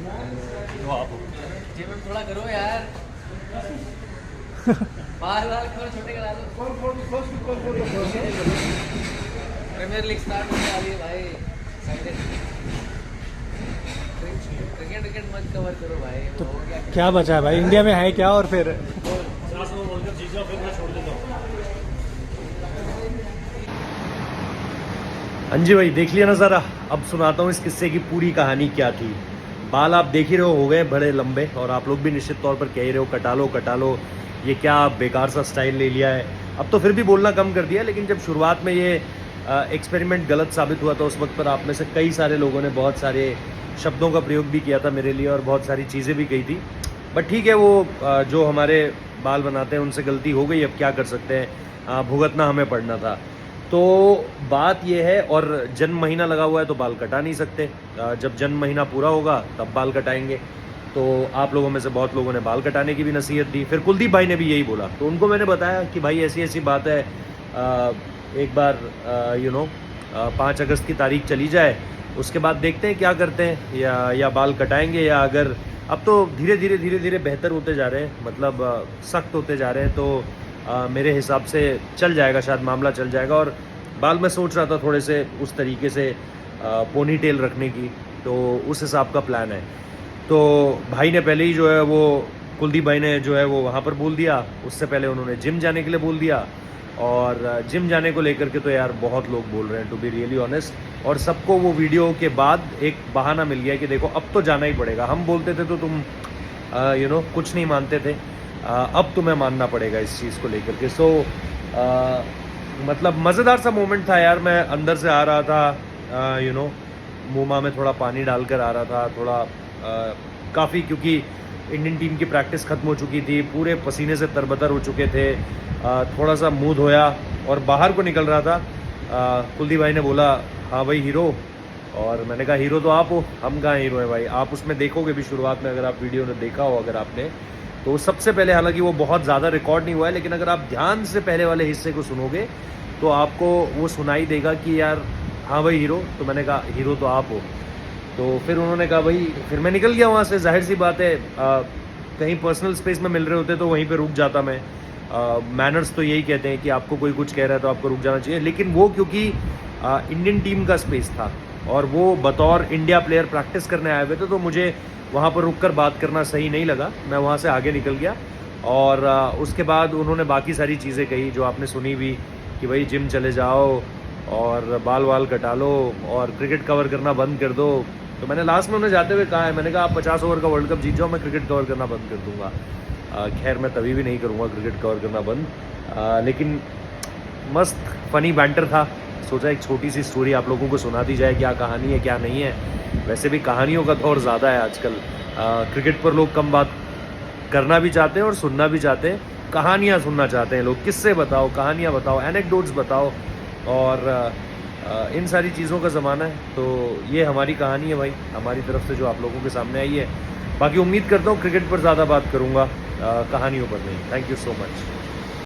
जो आप हो। जिम थोड़ा करो यार। बाल थोड़ा छोटे करा लो। प्रीमियर लीग स्टार्ट होने वाली है भाई। क्रिकेट विकेट मत कवर करो भाई। तो क्या बचा है भाई, इंडिया में है क्या? और फिर 50 ओवर वर्ल्ड कप जीत जाओ, फिर मैं छोड़ देता हूँ। हाँ जी भाई, देख लिया नज़ारा। अब सुनाता हूँ इस किस्से की पूरी कहानी क्या थी। बाल आप देख ही रहे हो गए बड़े लंबे, और आप लोग भी निश्चित तौर पर कह ही रहे हो कटा लो, ये क्या बेकार सा स्टाइल ले लिया है। अब तो फिर भी बोलना कम कर दिया, लेकिन जब शुरुआत में ये एक्सपेरिमेंट गलत साबित हुआ था उस वक्त पर आप में से कई सारे लोगों ने बहुत सारे शब्दों का प्रयोग भी किया था मेरे लिए, और बहुत सारी चीज़ें भी कही थी। बट ठीक है, वो जो हमारे बाल बनाते हैं उनसे गलती हो गई, अब क्या कर सकते हैं, भुगतना हमें पड़ना था। तो बात यह है, और जन्म महीना लगा हुआ है तो बाल कटा नहीं सकते। जब जन्म महीना पूरा होगा तब बाल कटाएंगे। तो आप लोगों में से बहुत लोगों ने बाल कटाने की भी नसीहत दी। फिर कुलदीप भाई ने भी यही बोला, तो उनको मैंने बताया कि भाई ऐसी ऐसी बात है, एक बार 5 अगस्त की तारीख चली जाए, उसके बाद देखते हैं क्या करते हैं, या बाल कटाएंगे, या अगर अब तो धीरे धीरे बेहतर होते जा रहे हैं, मतलब सख्त होते जा रहे हैं, तो मेरे हिसाब से चल जाएगा, शायद मामला चल जाएगा। और बाल मैं सोच रहा था थोड़े से उस तरीके से पोनी टेल रखने की, तो उस हिसाब का प्लान है। तो भाई ने पहले ही जो है वो, कुलदीप भाई ने जो है वो वहाँ पर बोल दिया, उससे पहले उन्होंने जिम जाने के लिए बोल दिया। और जिम जाने को लेकर के तो यार बहुत लोग बोल रहे हैं, टू बी रियली ऑनेस्ट। और सबको वो वीडियो के बाद एक बहाना मिल गया कि देखो अब तो जाना ही पड़ेगा। हम बोलते थे तो तुम कुछ नहीं मानते थे, अब तुम्हें मानना पड़ेगा इस चीज़ को लेकर के। सो मतलब मज़ेदार सा मोमेंट था यार। मैं अंदर से आ रहा था, मुँह में थोड़ा पानी डालकर आ रहा था, थोड़ा काफ़ी, क्योंकि इंडियन टीम की प्रैक्टिस ख़त्म हो चुकी थी, पूरे पसीने से तरबतर हो चुके थे। थोड़ा सा मुंह धोया और बाहर को निकल रहा था। कुलदीप भाई ने बोला, हाँ भाई हीरो। और मैंने कहा हीरो तो आप हो, हम कहाँ हीरो हैं भाई। आप उसमें देखोगे भी शुरुआत में, अगर आप वीडियो ने देखा हो अगर आपने, तो सबसे पहले, हालांकि वो बहुत ज़्यादा रिकॉर्ड नहीं हुआ है, लेकिन अगर आप ध्यान से पहले वाले हिस्से को सुनोगे तो आपको वो सुनाई देगा कि यार हाँ भाई हीरो। तो मैंने कहा हीरो तो आप हो। तो फिर उन्होंने कहा भाई, फिर मैं निकल गया वहाँ से। जाहिर सी बात है, कहीं पर्सनल स्पेस में मिल रहे होते तो वहीं पे रुक जाता मैं। मैनर्स तो यही कहते हैं कि आपको कोई कुछ कह रहा है तो आपको रुक जाना चाहिए, लेकिन वो क्योंकि इंडियन टीम का स्पेस था और वो बतौर इंडिया प्लेयर प्रैक्टिस करने आए हुए थे, तो मुझे वहाँ पर रुककर बात करना सही नहीं लगा। मैं वहाँ से आगे निकल गया, और उसके बाद उन्होंने बाकी सारी चीज़ें कही जो आपने सुनी भी, कि भाई जिम चले जाओ और बाल वाल कटा लो और क्रिकेट कवर करना बंद कर दो। तो मैंने लास्ट में उन्हें जाते हुए कहा है, मैंने कहा आप 50 ओवर का वर्ल्ड कप जीत जाओ, मैं क्रिकेट कवर करना बंद कर दूंगा। खैर मैं तभी भी नहीं करूँगा क्रिकेट कवर करना बंद, लेकिन मस्त फनी बैंटर था। सोचा एक छोटी सी स्टोरी आप लोगों को सुना दी जाए, क्या कहानी है क्या नहीं है। वैसे भी कहानियों का दौर ज़्यादा है आजकल। क्रिकेट पर लोग कम बात करना भी चाहते हैं और सुनना भी चाहते हैं, कहानियाँ सुनना चाहते हैं लोग। किस्से बताओ, कहानियाँ बताओ, एनेक्डोट्स बताओ, और इन सारी चीज़ों का ज़माना है। तो ये हमारी कहानी है भाई, हमारी तरफ से जो आप लोगों के सामने आई है। बाकी उम्मीद करता हूँ क्रिकेट पर ज़्यादा बात करूँगा, कहानियों पर नहीं। Thank you so much.